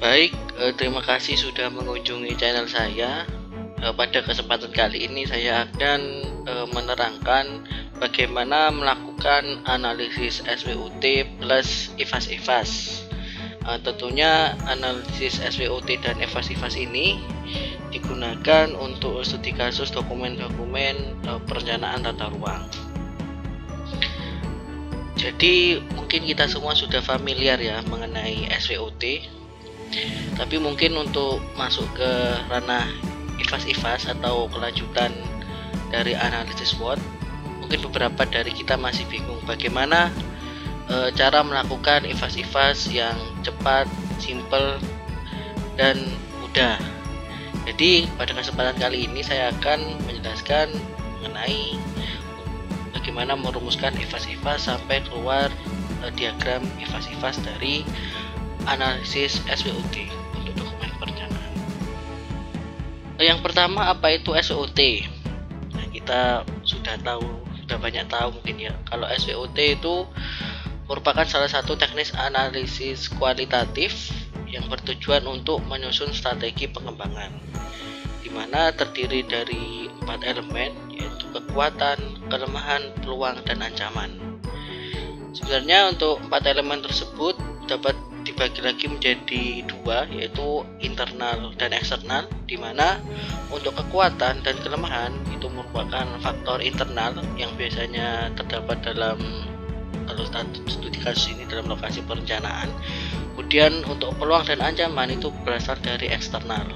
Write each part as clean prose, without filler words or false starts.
Baik, terima kasih sudah mengunjungi channel saya. Pada kesempatan kali ini saya akan menerangkan bagaimana melakukan analisis SWOT plus IFAS-IFAS. Tentunya analisis SWOT dan IFAS-IFAS ini digunakan untuk studi kasus dokumen-dokumen perencanaan tata ruang. Jadi mungkin kita semua sudah familiar ya mengenai SWOT, tapi mungkin untuk masuk ke ranah IFAS-IFAS atau kelanjutan dari analisis SWOT, mungkin beberapa dari kita masih bingung bagaimana cara melakukan IFAS-IFAS yang cepat, simple, dan mudah. Jadi pada kesempatan kali ini saya akan menjelaskan mengenai bagaimana merumuskan IFAS-IFAS sampai keluar diagram IFAS-IFAS dari analisis SWOT untuk dokumen perencanaan. Yang pertama, apa itu SWOT? Nah, kita sudah banyak tahu mungkin ya, kalau SWOT itu merupakan salah satu teknis analisis kualitatif yang bertujuan untuk menyusun strategi pengembangan, di mana terdiri dari 4 elemen, yaitu kekuatan, kelemahan, peluang, dan ancaman. Sebenarnya untuk 4 elemen tersebut dapat dibagi lagi menjadi 2, yaitu internal dan eksternal, di mana untuk kekuatan dan kelemahan itu merupakan faktor internal yang biasanya terdapat dalam studi kasus ini dalam lokasi perencanaan. Kemudian untuk peluang dan ancaman itu berasal dari eksternal.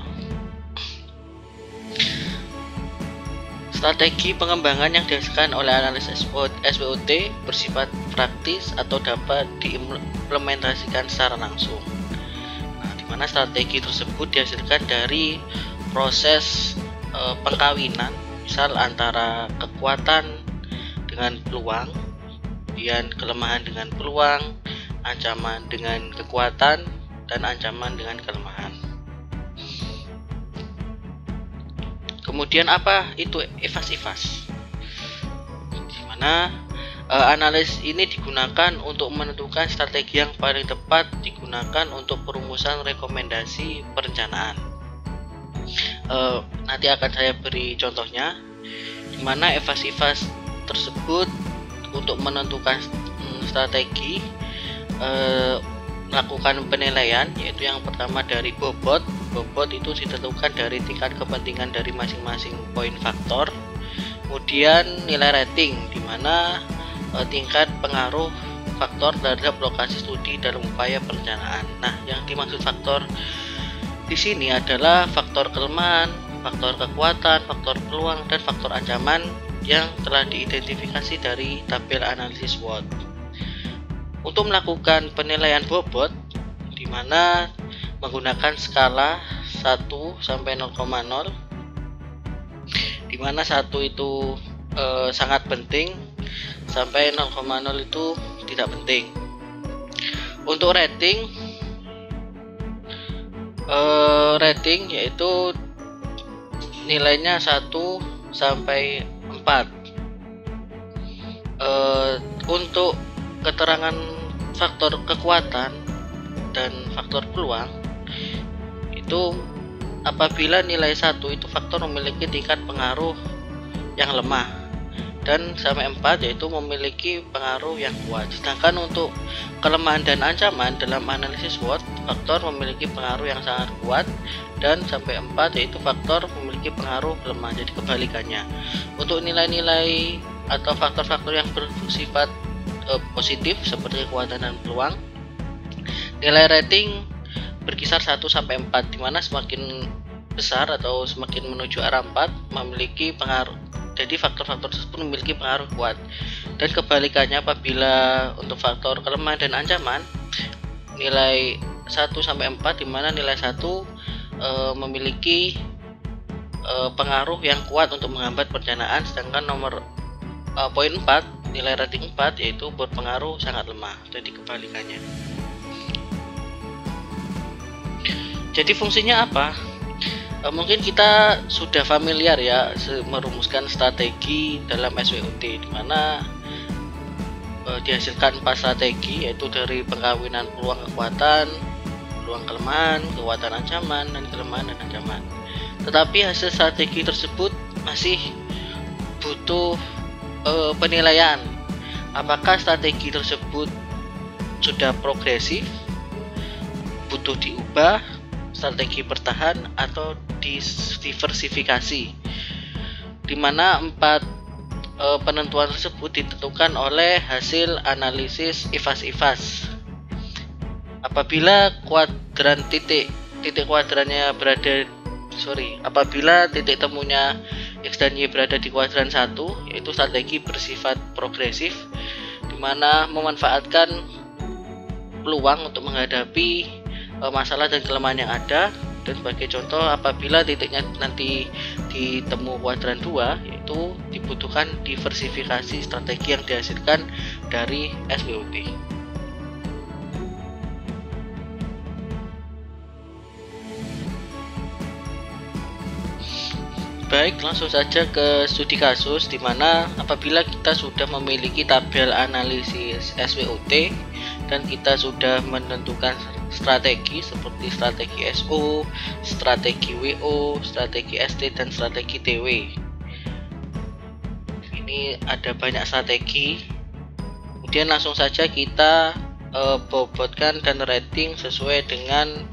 Strategi pengembangan yang dihasilkan oleh analisis SWOT bersifat praktis atau dapat diimplementasikan secara langsung. Nah, di mana strategi tersebut dihasilkan dari proses pengkawinan, misal antara kekuatan dengan peluang, kemudian kelemahan dengan peluang, ancaman dengan kekuatan, dan ancaman dengan kelemahan. Kemudian apa itu IFAS-IFAS? Dimana analis ini digunakan untuk menentukan strategi yang paling tepat digunakan untuk perumusan rekomendasi perencanaan. Nanti akan saya beri contohnya, dimana IFAS-IFAS tersebut untuk menentukan strategi melakukan penilaian, yaitu yang pertama dari bobot. Bobot itu ditentukan dari tingkat kepentingan dari masing-masing poin faktor. Kemudian nilai rating, di mana tingkat pengaruh faktor terhadap lokasi studi dalam upaya perencanaan. Nah, yang dimaksud faktor di sini adalah faktor kelemahan, faktor kekuatan, faktor peluang, dan faktor ancaman yang telah diidentifikasi dari tabel analisis SWOT. Untuk melakukan penilaian bobot, di mana menggunakan skala 1 sampai 0,0, di mana 1 itu sangat penting sampai 0,0 itu tidak penting. Untuk rating yaitu nilainya 1 sampai 4. Untuk keterangan faktor kekuatan dan faktor peluang itu apabila nilai 1 itu faktor memiliki tingkat pengaruh yang lemah, dan sampai 4 yaitu memiliki pengaruh yang kuat. Sedangkan untuk kelemahan dan ancaman dalam analisis SWOT, faktor memiliki pengaruh yang sangat kuat, dan sampai 4 yaitu faktor memiliki pengaruh lemah. Jadi kebalikannya. Untuk nilai-nilai atau faktor-faktor yang bersifat positif seperti kekuatan dan peluang, nilai rating berkisar 1 sampai 4, di mana semakin besar atau semakin menuju arah 4 memiliki pengaruh. Jadi faktor-faktor tersebut memiliki pengaruh kuat. Dan kebalikannya, apabila untuk faktor kelemahan dan ancaman, nilai 1 sampai 4, di mana nilai 1 memiliki pengaruh yang kuat untuk menghambat perencanaan, sedangkan poin 4, nilai rating 4 yaitu berpengaruh sangat lemah. Jadi kebalikannya. Jadi fungsinya apa? Mungkin kita sudah familiar ya merumuskan strategi dalam SWOT, di mana dihasilkan 4 strategi, yaitu dari pengkawinan peluang, kekuatan, peluang kelemahan, kekuatan ancaman, dan kelemahan dan ancaman. Tetapi hasil strategi tersebut masih butuh penilaian. Apakah strategi tersebut sudah progresif, butuh diubah, strategi bertahan, atau diversifikasi, di mana 4 penentuan tersebut ditentukan oleh hasil analisis IFAS. Apabila apabila titik temunya X dan Y berada di kuadran 1, yaitu strategi bersifat progresif, di mana memanfaatkan peluang untuk menghadapi masalah dan kelemahan yang ada. Dan sebagai contoh, apabila titiknya nanti ditemu kuadran 2, yaitu dibutuhkan diversifikasi strategi yang dihasilkan dari SWOT. Baik, langsung saja ke studi kasus, di mana apabila kita sudah memiliki tabel analisis SWOT dan kita sudah menentukan strategi seperti strategi SO, strategi WO, strategi ST, dan strategi TW. Ini ada banyak strategi. Kemudian langsung saja kita bobotkan dan rating sesuai dengan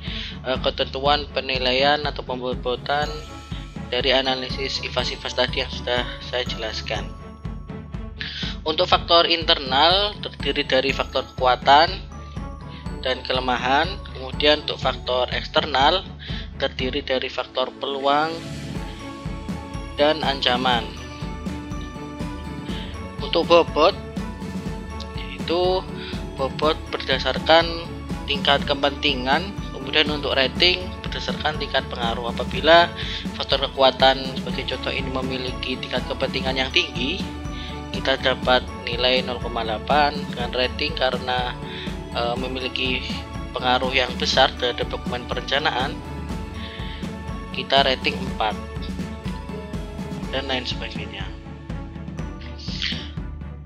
ketentuan penilaian atau pembobotan dari analisis IFAS tadi yang sudah saya jelaskan. Untuk faktor internal terdiri dari faktor kekuatan dan kelemahan. Kemudian untuk faktor eksternal terdiri dari faktor peluang dan ancaman. Untuk bobot, yaitu bobot berdasarkan tingkat kepentingan. Kemudian untuk rating berdasarkan tingkat pengaruh. Apabila faktor kekuatan sebagai contoh ini memiliki tingkat kepentingan yang tinggi, kita dapat nilai 0,8. Dengan rating karena memiliki pengaruh yang besar terhadap dokumen perencanaan, kita rating 4, dan lain sebagainya.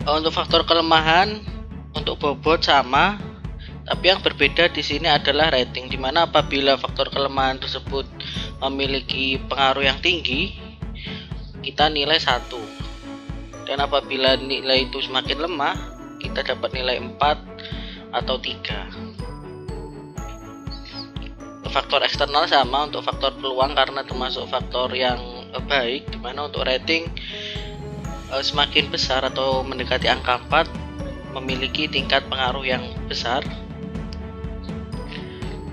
Untuk faktor kelemahan, untuk bobot sama, tapi yang berbeda di sini adalah rating, di mana apabila faktor kelemahan tersebut memiliki pengaruh yang tinggi, kita nilai 1. Dan apabila nilai itu semakin lemah, kita dapat nilai 4 atau 3. Untuk faktor eksternal sama, untuk faktor peluang karena termasuk faktor yang baik, di mana untuk rating semakin besar atau mendekati angka 4 memiliki tingkat pengaruh yang besar.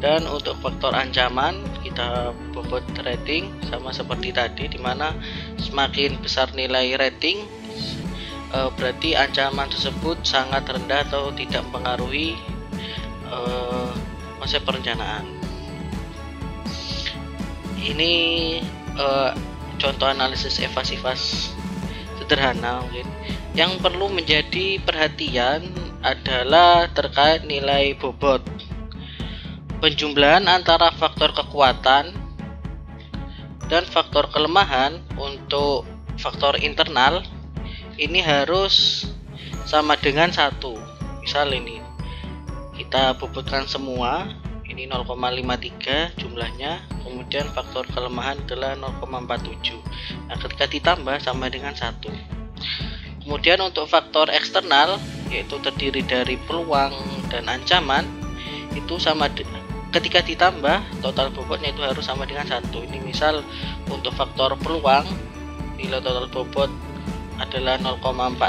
Dan untuk faktor ancaman kita bobot rating sama seperti tadi, di mana semakin besar nilai rating berarti ancaman tersebut sangat rendah atau tidak mempengaruhi konsep perencanaan. Ini contoh analisis IFAS sederhana mungkin. Yang perlu menjadi perhatian adalah terkait nilai bobot. Penjumlahan antara faktor kekuatan dan faktor kelemahan untuk faktor internal ini harus sama dengan 1. Misal ini kita bobotkan semua, ini 0,53 jumlahnya, kemudian faktor kelemahan adalah 0,47. Nah, ketika ditambah sama dengan 1. Kemudian untuk faktor eksternal, yaitu terdiri dari peluang dan ancaman, itu sama ketika ditambah total bobotnya itu harus sama dengan 1. Ini misal untuk faktor peluang nilai total bobot adalah 0,46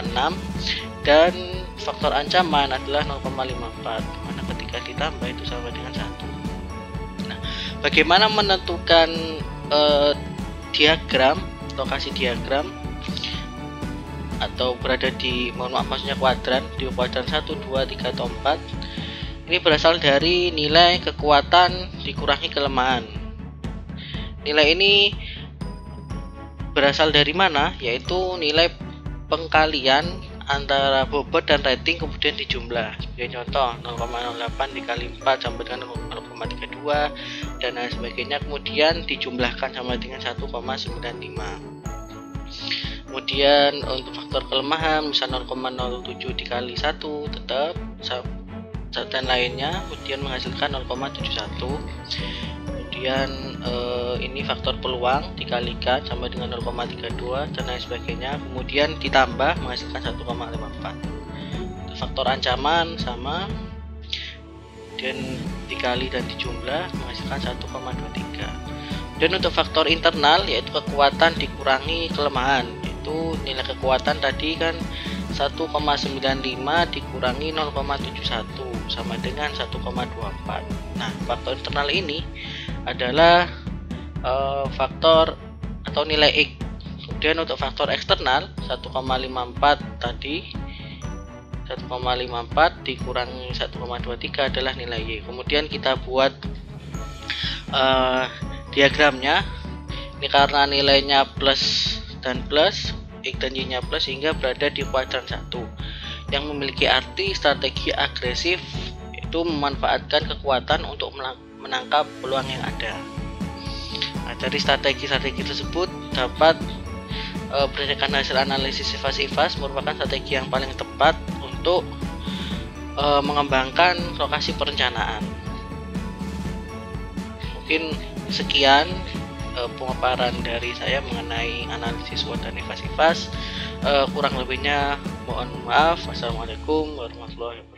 dan faktor ancaman adalah 0,54, mana ketika ditambah itu sama dengan 1. Nah, bagaimana menentukan diagram, lokasi diagram atau berada di maksudnya kuadran, di kuadran 1, 2, 3 atau 4. Ini berasal dari nilai kekuatan dikurangi kelemahan. Nilai ini berasal dari mana? Yaitu nilai pengkalian antara bobot dan rating kemudian dijumlah. Sebagai contoh 0,08 dikali 4 sama dengan 0,32 dan lain sebagainya, kemudian dijumlahkan sama dengan 1,95. Kemudian untuk faktor kelemahan misal 0,07 dikali 1 tetap dan lainnya, kemudian menghasilkan 0,71. Kemudian ini faktor peluang dikalikan sama dengan 0,32 dan lain sebagainya, kemudian ditambah menghasilkan 1,54. Faktor ancaman sama, kemudian dikali dan dijumlah menghasilkan 1,23. Dan untuk faktor internal yaitu kekuatan dikurangi kelemahan, itu nilai kekuatan tadi kan 1,95 dikurangi 0,71 sama dengan 1,24. Nah, faktor internal ini adalah faktor atau nilai X. Kemudian untuk faktor eksternal 1,54 tadi, 1,54 dikurangi 1,23 adalah nilai Y. Kemudian kita buat diagramnya. Ini karena nilainya plus dan plus, X dan Y nya plus, sehingga berada di kuadran 1 yang memiliki arti strategi agresif, itu memanfaatkan kekuatan untuk menangkap peluang yang ada. Nah, dari strategi-strategi tersebut dapat berdasarkan hasil analisis sifat-sifat merupakan strategi yang paling tepat untuk mengembangkan lokasi perencanaan. Mungkin sekian pemaparan dari saya mengenai analisis SWOT dan IFAS-IFAS. Kurang lebihnya mohon maaf. Wassalamualaikum warahmatullahi wabarakatuh.